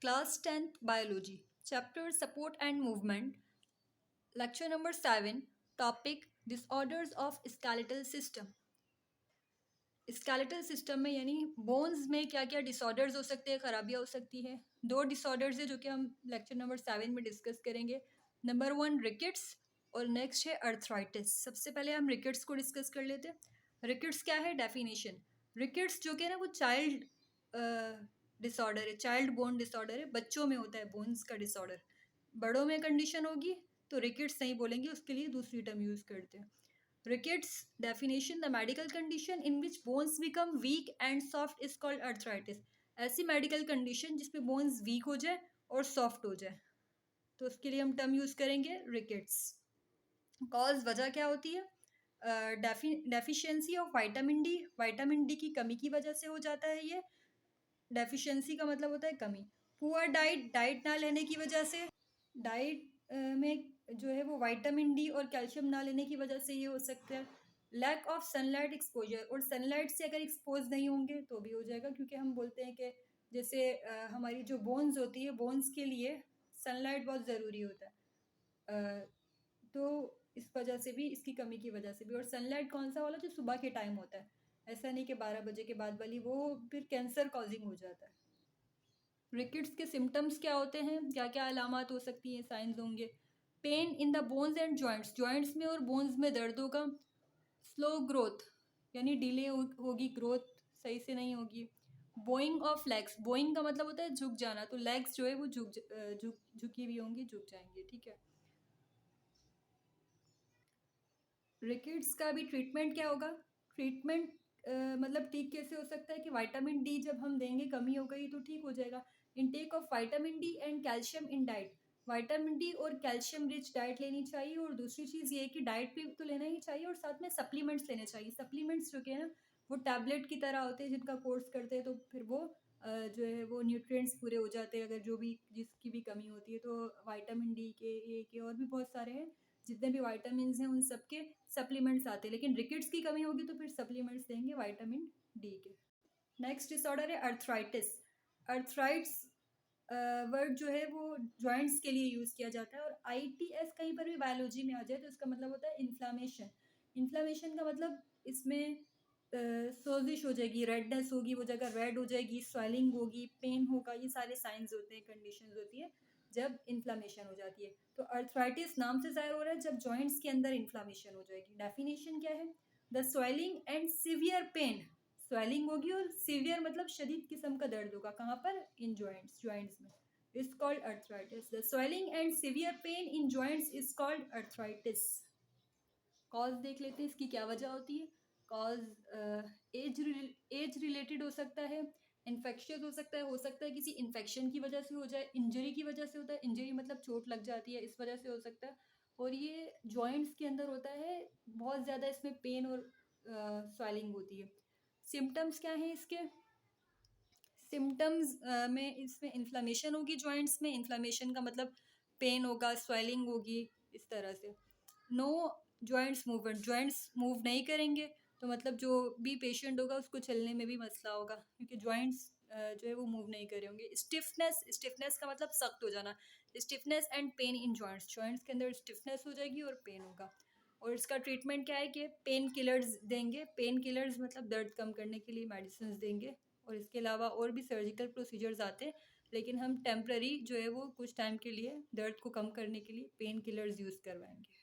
Class 10th Biology, Chapter Support and Movement, Lecture number 7, Topic Disorders of Skeletal System. Skeletal system में यानी bones में क्या क्या disorders हो सकते हैं, खराबियाँ हो सकती है। दो डिसऑर्डर्स है जो कि हम लेक्चर नंबर 7 में डिस्कस करेंगे। नंबर 1 रिकेट्स और नेक्स्ट है अर्थराइटिस। सबसे पहले हम रिकेट्स को डिस्कस कर लेते हैं। रिकेट्स क्या है, डेफिनेशन। रिकेट्स जो कि है ना वो चाइल्ड डिसऑर्डर है, चाइल्ड बोन डिसऑर्डर है, बच्चों में होता है बोन्स का डिसऑर्डर। बड़ों में कंडीशन होगी तो रिकेट्स नहीं बोलेंगे, उसके लिए दूसरी टर्म यूज़ करते हैं। Rickets definition: the medical condition in which bones become weak and soft is called arthritis. ऐसी मेडिकल कंडीशन जिसमें बोन्स वीक हो जाए और सॉफ्ट हो जाए, तो उसके लिए हम टर्म यूज़ करेंगे रिकेट्स। कॉज वजह क्या होती है? Deficiency of vitamin D. Vitamin D की कमी की वजह से हो जाता है ये। डेफिशिएंसी का मतलब होता है कमी। पुअर डाइट, डाइट ना लेने की वजह से, डाइट में जो है वो विटामिन डी और कैल्शियम ना लेने की वजह से ये हो सकता है। लैक ऑफ सनलाइट एक्सपोजर, और सनलाइट से अगर एक्सपोज नहीं होंगे तो भी हो जाएगा, क्योंकि हम बोलते हैं कि जैसे हमारी जो बोन्स होती है, बोन्स के लिए सनलाइट बहुत ज़रूरी होता है, तो इस वजह से भी, इसकी कमी की वजह से भी। और सनलाइट कौन सा वाला, जो सुबह के टाइम होता है, ऐसा नहीं कि 12 बजे के बाद वाली, वो फिर कैंसर कॉजिंग हो जाता है। रिकेट्स के सिम्टम्स क्या होते हैं, क्या क्या अलामात हो सकती हैं, साइंस होंगे। Pain in the bones and joints, joints में और बोन्स में दर्द होगा। स्लो ग्रोथ यानी डिले होगी, ग्रोथ सही से नहीं होगी। बोइंग ऑफ लेग्स, बोइंग का मतलब होता है झुक जाना, तो लेग्स जो है वो झुकी हुई होंगी, झुक जाएंगे, ठीक है। रिकेट्स का भी ट्रीटमेंट क्या होगा? ट्रीटमेंट मतलब ठीक कैसे हो सकता है कि विटामिन डी जब हम देंगे, कमी हो गई तो ठीक हो जाएगा। Intake of vitamin D and calcium in diet, vitamin D और कैल्शियम रिच डाइट लेनी चाहिए। और दूसरी चीज़ ये है कि डाइट भी तो लेना ही चाहिए और साथ में सप्लीमेंट्स लेने चाहिए। सप्लीमेंट्स जो कि है ना वो टैबलेट की तरह होते हैं, जिनका कोर्स करते हैं तो फिर वो जो है वो न्यूट्रिएंट्स पूरे हो जाते हैं, अगर जो भी जिसकी भी कमी होती है। तो विटामिन डी के, ए के, और भी बहुत सारे हैं, जितने भी विटामिन हैं उन सब के सप्लीमेंट्स आते हैं। लेकिन रिकेट्स की कमी होगी तो फिर सप्लीमेंट्स देंगे विटामिन डी के। नेक्स्ट डिसऑर्डर है अर्थराइटिस। अर्थराइट्स वर्ड जो है वो जॉइंट्स के लिए यूज़ किया जाता है। और ITS कहीं पर भी बायोलॉजी में आ जाए तो इसका मतलब होता है इन्फ्लामेशन। इन्फ्लामेशन का मतलब इसमें सोजिश हो जाएगी, रेडनेस होगी, वो जगह रेड हो जाएगी, स्वेलिंग होगी, पेन होगा, ये सारे साइंस होते हैं, कंडीशंस होती है जब इन्फ्लामेशन हो जाती है। तो अर्थराइटिस नाम से ज़ाहिर हो रहा है जब जॉइंट्स के अंदर इन्फ्लामेशन हो जाएगी। डेफिनेशन क्या है? The swelling and severe pain, swelling होगी और सीवियर मतलब शदीद किस्म का दर्द होगा, कहाँ पर? इन जॉइंट्स, जॉइंट्स में। Is called arthritis. The swelling and severe pain in joints is called arthritis. Cause देख लेते हैं, इसकी क्या वजह होती है। कॉज एज रिलेटेड हो सकता है, इन्फेक्शियस हो सकता है किसी इन्फेक्शन की वजह से हो जाए, इंजरी की वजह से होता है, इंजरी मतलब चोट लग जाती है, इस वजह से हो सकता है। और ये जॉइंट्स के अंदर होता है, बहुत ज़्यादा इसमें पेन और स्वेलिंग होती है। सिम्टम्स क्या हैं इसके? सिम्टम्स में इसमें इन्फ्लामेशन होगी, जॉइंट्स में इन्फ्लामेशन का मतलब पेन होगा, स्वेलिंग होगी, इस तरह से। No joints movement, joints move नहीं करेंगे तो मतलब जो भी पेशेंट होगा उसको चलने में भी मसला होगा, क्योंकि जॉइंट्स जो है वो मूव नहीं करे होंगे। स्टिफनेस, स्टिफनेस का मतलब सख्त हो जाना। Stiffness and pain in joints, joints के अंदर स्टिफनेस हो जाएगी और पेन होगा। और इसका ट्रीटमेंट क्या है कि पेन किलर्स देंगे। पेन किलर्स मतलब दर्द कम करने के लिए मेडिसिन देंगे। और इसके अलावा और भी सर्जिकल प्रोसीजर्स आते हैं, लेकिन हम टेम्प्ररी जो है वो कुछ टाइम के लिए दर्द को कम करने के लिए पेन किलर्स यूज़ करवाएंगे।